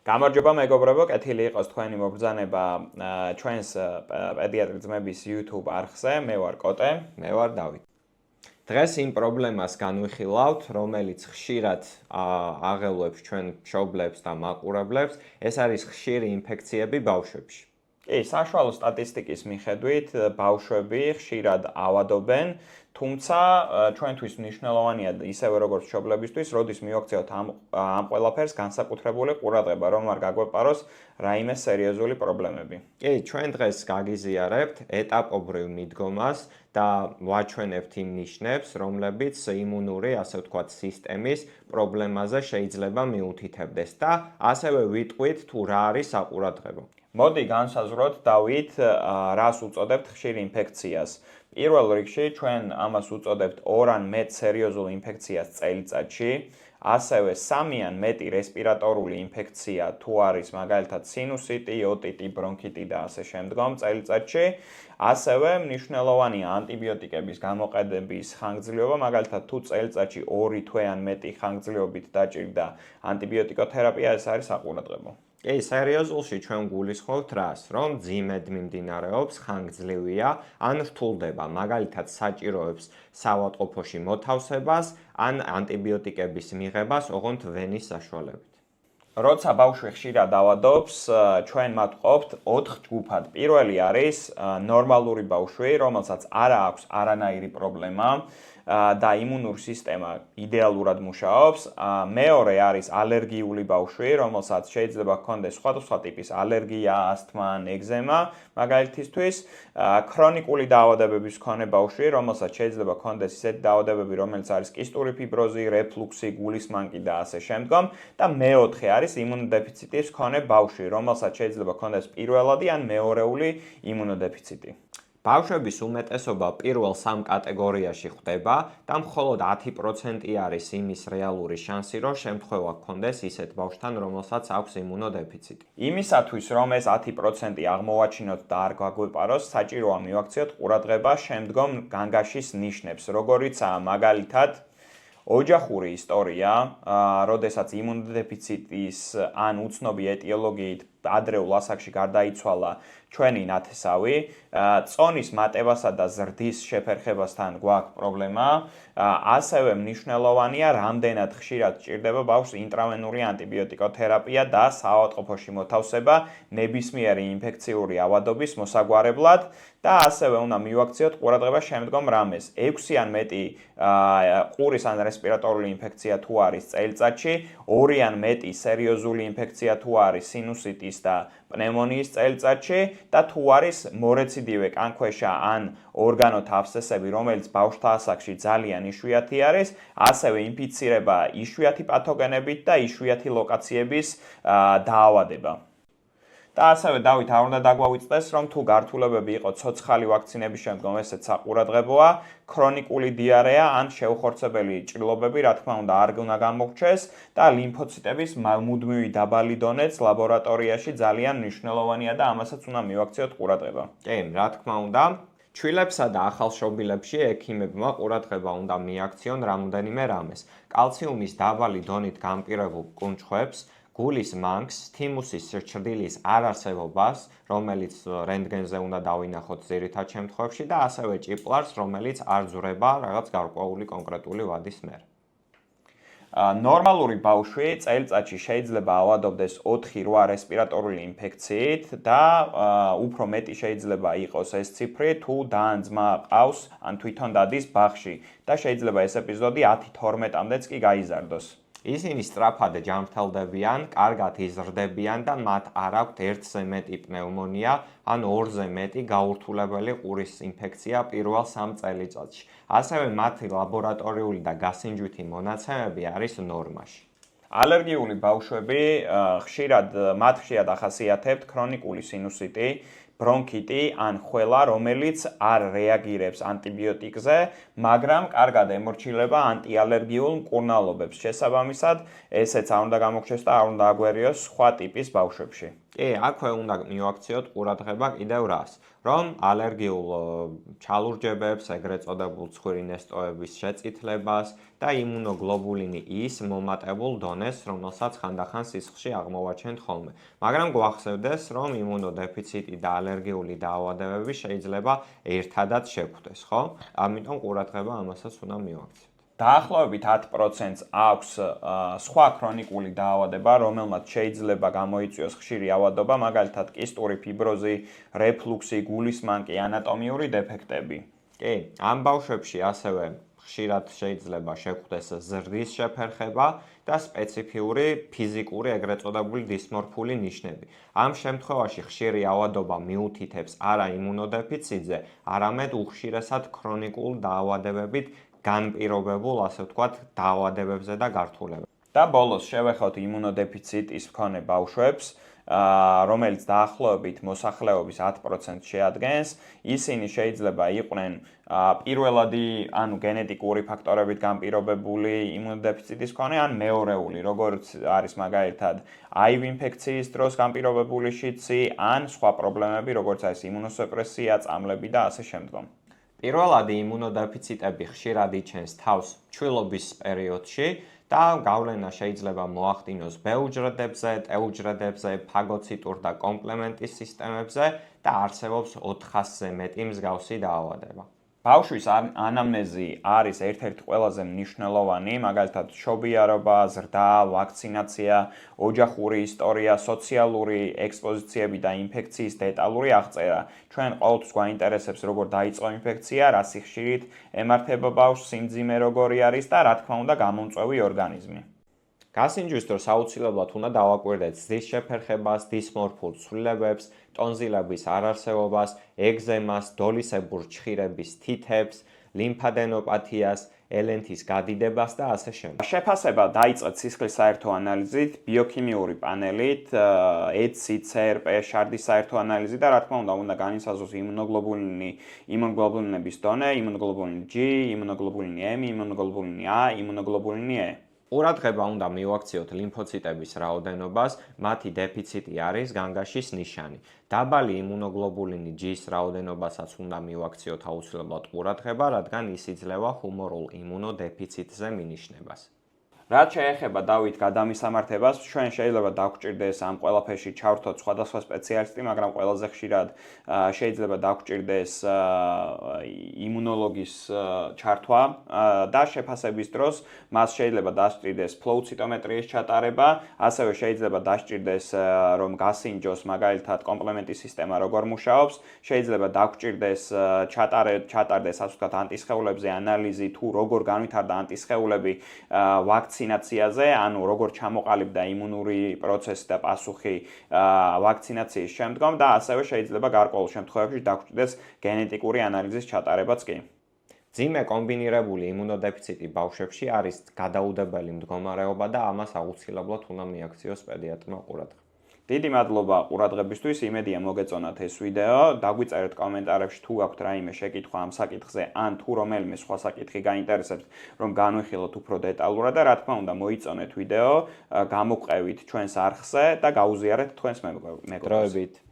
გამარჯობა მეგობრებო, კეთილი იყოს თქვენი მობრძანება ჩვენს პედიატრი ძმების YouTube არხზე. მე ვარ კოტე, მე ვარ დავით. დღეს იმ პრობლემას განვიხილავთ, რომელიც ხშირად აღელვებს ჩვენ მშობლებს და მაყურებლებს, ეს არის ხშირი ინფექციები ბავშვებში. კი, საშუალო სტატისტიკის მიხედვით ბავშვები ხშირად ავადობენ, თუმცა ჩვენთვის მნიშვნელოვანია ისევე როგორც მშობლებისთვის, როდის მივაქციოთ ამ ყველაფერს განსაკუთრებული ყურადღება, რომ არ გაგვეპაროს რაიმე სერიოზული პრობლემები. კი, ჩვენ დღეს გაგიზიარებთ ეტაპობრივ მიდგომას და ვაჩვენებთ იმ ნიშნებს, რომლებიც იმუნური, ასე ვთქვათ, სისტემის პრობლემაზე შეიძლება მიუთითებდეს და ასევე ვიტყვით თუ რა არის საყურადღებო. მოდი განსაზღვროთ დავით, რას უწოდებთ ხშირ ინფექციას. პირველ რიგში ჩვენ ამას უწოდებთ 2 ან მეტ სერიოზულ ინფექციას წელიწადში, ასევე 3 ან მეტი რესპირატორული ინფექცია თუ არის მაგალითად სინუსიტი, ოტიტი, ბრონქიტი და ასე შემდგომ წელიწადში, ასევე მნიშვნელოვანია ანტიბიოტიკების გამოყენების ხანგრძლივობა, მაგალითად თუ წელიწადში 2 თვე ან მეტი ხანგრძლივობით დაჭირდა ანტიბიოტიკოთერაპია, ეს არის საყურადღებო. კი, სერიოზულში ჩვენ გულისხმობთ რას, რომ ძიმედ მიმდინარეობს, ხანგრძლივია, ან რთულდება, მაგალითად საჭიროებს საავადმყოფოში მოთავსებას, ან ანტიბიოტიკების მიღებას ოღონდ ვენის საშუალებით. როცა ბავშვი ხშირად ავადობს, ჩვენ მათ ვყოფთ 4 ჯგუფად. პირველი არის ნორმალური ბავშვი, რომელსაც არ აქვს არანაირი პრობლემა და იმუნური სისტემა იდეალურად მუშაობს. მეორე არის ალერგიული ბავშვი, რომელსაც შეიძლება ჰქონდეს სხვადასხვა ტიპის ალერგია, ასთმა, ეგზემა, მაგალითისთვის, ქრონიკული დაავადებების მქონე ბავშვი, რომელსაც შეიძლება ჰქონდეს ისეთი დაავადებები, რომელიც არის კისტური ფიბროზი, რეფლუქსი, გულის მანკი და ასე შემდგომ და მეოთხე არის იმუნოდეფიციტის მქონე ბავშვი, რომელსაც შეიძლება ჰქონდეს პირველადი ან მეორეული იმუნოდეფიციტი. ბავშვების უმეტესობა პირველ 3 კატეგორიაში ხვდება და მხოლოდ 10% არის იმის რეალური შანსი, რომ შემთხვევა გქონდეს ისეთ ბავშვთან, რომელსაც აქვს იმუნოდეფიციტი. იმისათვის, რომ ეს 10% აღმოვაჩინოთ და არ გაგვეპაროს, საჭიროა მივაქციოთ ყურადღება შემდგომ განგაშის ნიშნებს, როგორიცაა მაგალითად ოჯახური ისტორია, როდესაც იმუნოდეფიციტის ან უცნობი ეტიოლოგიით ადრეულ ასაკში გარდაიცვალა ჩვენი ნათესავი, წონის მატებასა და ზრდის შეფერხებასთან გვაქვს პრობლემა, ასევე მნიშვნელოვანია, რამდენად ხშირად სჭირდება ბავშვს ინტრავენული ანტიბიოტიკოთერაპია და საავადმყოფოში მოთავსება ნებისმიერი ინფექციური ავადობის მოსაგვარებლად და ასევე უნდა მივაქციოთ ყურადღება შემდგომ რამეს. 6 ან მეტი ყურის ან რესპირატორული ინფექცია თუ არის წელიწადში, 2 ან მეტი სერიოზული ინფექცია თუ არის სინუსიტის და პნევმონიის წელიწადში და თუ არის მორეციდივე კანქვეშა ან ორგანოთა აბსცესები, რომელიც ბავშვთა ასაკში ძალიან იშვიათი არის, ასევე ინფიცირება იშვიათი პათოგენებით და იშვიათი ლოკაციების დაავადება. და ასევე დავით არ უნდა დაგვავიწყდეს, რომ თუ გართულებები იყო ცოცხალი ვაქცინების შემდგომ ესეც საყურადღებოა, ქრონიკული დიარეა ან შეუხორცებელი ჭრილობები, რა თქმა უნდა, არ უნდა გამოგვჩეს და ლიმფოციტების მუდმივი დაბალი დონეც ლაბორატორიაში ძალიან მნიშვნელოვანია და ამასაც უნდა მივაქციოთ ყურადღება. კი, რა თქმა უნდა, ჩვილებსა და ახალშობილებში ექიმებმა ყურადღება უნდა მიაქციონ რამოდენიმე რამეს. კალციუმის დაბალი დონით გამყირებულ კუნჩხვებს, გულის მანქს, თიმუსის ჭრილის არარსებობას, რომელიც რენტგენზე უნდა დავინახოთ ძირითად შემთხვევაში და ასევე ჭიპლარს, რომელიც არ ძვრება რაღაც გარკვეული კონკრეტული ვადის მიერ. ნორმალური ბავშვი წელიწადში შეიძლება ავადობდეს 4-8 რესპირატორული ინფექციით და უფრო მეტი შეიძლება იყოს ეს ციფრი, თუ დაანძმა ყავს ან თვითონ დადის ბაღში და შეიძლება ეს ეპიზოდი 10-12-მდეც კი გაიზარდოს. ისინი სწრაფად ჯანმრთელდებიან, კარგად იზრდებიან და მათ არ აქვთ 1-ზე მეტი პნევმონია ან 2-ზე მეტი გაურთულებელი ყურის ინფექცია პირველ 3 წელიწადში. ასევე მათი ლაბორატორიული და გასინჯვითი მონაცემები არის ნორმაში. ალერგიული ბავშვები მათ ხშირად ახასიათებთ ქრონიკული სინუსიტი, ბრონქიტი ან ხველა, რომელიც არ რეაგირებს ანტიბიოტიკზე, მაგრამ კარგად ემორჩილება ანტიალერგიულ მკურნალობებს. შესაბამისად, ესეც არ უნდა გამოგვჩეს და არ უნდა აგვერიოს სხვა ტიპის ბავშვებში. კი, აქვე უნდა მივაქციოთ ყურადღება კიდევ რას, რომ ალერგიულ ჩალურჯებებს, ეგრეთ წოდებულ ცხვირი ნესტოების შეწითლებას და იმუნოგლობულინი ის მომატებულ დონეს, რომელსაც ხანდახან სისხლში აღმოვაჩენთ ხოლმე. მაგრამ გვახსოვდეს, რომ იმუნოდეფიციტი და ალერგიული დაავადებები შეიძლება ერთადაც შეგვხვდეს, ხო? ამიტომ ყურადღება ამასაც უნდა მივაქციოთ. დაახლოებით 10%-ს აქვს სხვა ქრონიკული დაავადება, რომელმაც შეიძლება გამოიწვიოს ხშირი ავადობა, მაგალითად კისტური ფიბროზი, რეფლუქსი, გულის მანკი, ანატომიური დეფექტები. კი, ამ ბავშვებში ასევე ხშირად შეიძლება შეგვხვდეს ზრდის შეფერხება და სპეციფიური ფიზიკური ეგრეთ წოდებული დისმორფული ნიშნები. ამ შემთხვევაში ხშირი ავადობა მიუთითებს არა იმუნოდეფიციტზე, არამედ უხშირესად ქრონიკულ დაავადებებით განპირობებულ, ასე ვთქვათ, დაავადებებზე და გართულებებზე. და ბოლოს შევეხოთ იმუნოდეფიციტის მქონე ბავშვებს, რომელიც დაახლოებით მოსახლეობის 10%-ს შეადგენს. ისინი შეიძლება იყვნენ პირველადი, ანუ გენეტიკური ფაქტორებით განპირობებული იმუნოდეფიციტის მქონე, ან მეორეული, როგორც არის მაგალითად HIV ინფექციის დროს განპირობებული შიდსი, ან სხვა პრობლემები, როგორც არის იმუნოსუპრესია, წამლები და ასე შემდგომ. პირველადი იმუნოდეფიციტები ხშირად იჩენს თავს ჩვილობის პერიოდში და გავლენა შეიძლება მოახდინოს ბ-უჯრედებზე, ტ-უჯრედებზე, ფაგოციტურ და კომპლემენტის სისტემებზე და არსებობს 400-ზე მეტი მსგავსი დაავადება. ბავშვის ანამნეზი არის ერთ-ერთი ყველაზე მნიშვნელოვანი, მაგალითად შობიარობა, ზრდა, ვაქცინაცია, ოჯახური ისტორია, სოციალური ექსპოზიციები და ინფექციის დეტალური აღწერა. ჩვენ ყოველთვის გვაინტერესებს, როგორ დაიწყო ინფექცია, რა სიხშირით ემართება ბავშვს, სიმძიმე როგორი არის და რა თქმა უნდა გამომწვევი ორგანიზმი. გასინჯვის დროს აუცილებლად უნდა დავაკვირდეთ ზრდის შეფერხებას, დისმორფულ ცვლილებებს, ტონზილების არარსებობას, ეგზემას, დოლისებურ ჩხირების თითებს, ლიმფადენოპათიას, ელენთის გადიდებას და ასე შემდეგ. შეფასება დაიწყეთ სისხლის საერთო ანალიზით, ბიოქიმიური პანელით, ECI, CRP, შარდის საერთო ანალიზით და რა თქმა უნდა განისაზღვროს იმუნოგლობულინების დონე, იმუნოგლობულინი G, იმუნოგლობულინი M, იმუნოგლობულინი A, იმუნოგლობულინი E. ყურადღება უნდა მივაქციოთ ლიმფოციტების რაოდენობას, მათი დეფიციტი არის განგაშის ნიშანი. დაბალი იმუნოგლობულინი G-ის რაოდენობასაც უნდა მივაქციოთ აუცილებლად ყურადღება, რადგან ის იძლევა ჰუმორულ იმუნოდეფიციტზე მინიშნებას. რაც შეეხება დავით გადამისამართებას, ჩვენ შეიძლება დაგვჭირდეს ამ ყველაფერში ჩავრთოთ სხვადასხვა სპეციალისტი, მაგრამ ყველაზე ხშირად შეიძლება დაგვჭირდეს იმუნოლოგის ჩართვა და შეფასების დროს მას შეიძლება დასჭირდეს ფლოუ ციტომეტრიის ჩატარება, ასევე შეიძლება დასჭირდეს რომ გასინჯოს მაგალითად კომპლემენტის სისტემა როგორ მუშაობს, შეიძლება დაგვჭირდეს ჩატარდეს ასე ვთქვათ ანტისხეულებზე ანალიზი თუ როგორ განვითარდა ანტისხეულები ვაქცინაციაზე, ანუ როგორ ჩამოყალიბდა იმუნური პროცესი და პასუხი ვაქცინაციის შემდგომ და ასევე შეიძლება გარკვეულ შემთხვევებში დაგვჭირდეს გენეტიკური ანალიზის ჩატარებაც კი. მძიმე კომბინირებული იმუნოდეფიციტი ბავშვებში არის გადაუდებელი მდგომარეობა და ამას აუცილებლად უნდა მიაქციოს პედიატრმა ყურადღება. დიდი მადლობა ყურადღებისთვის, იმედია მოგეწონათ ეს ვიდეო, დაგვიწერეთ კომენტარებში თუ გაქვთ რაიმე შეკითხვა ამ საკითხზე, ან თუ რომელიმე სხვა საკითხი გაინტერესებთ, რომ განვიხილოთ უფრო დეტალურად და რა თქმა უნდა მოიწონეთ ვიდეო, გამოგვყევით ჩვენს არხზე და გაუზიარეთ თქვენს მეგობრებს.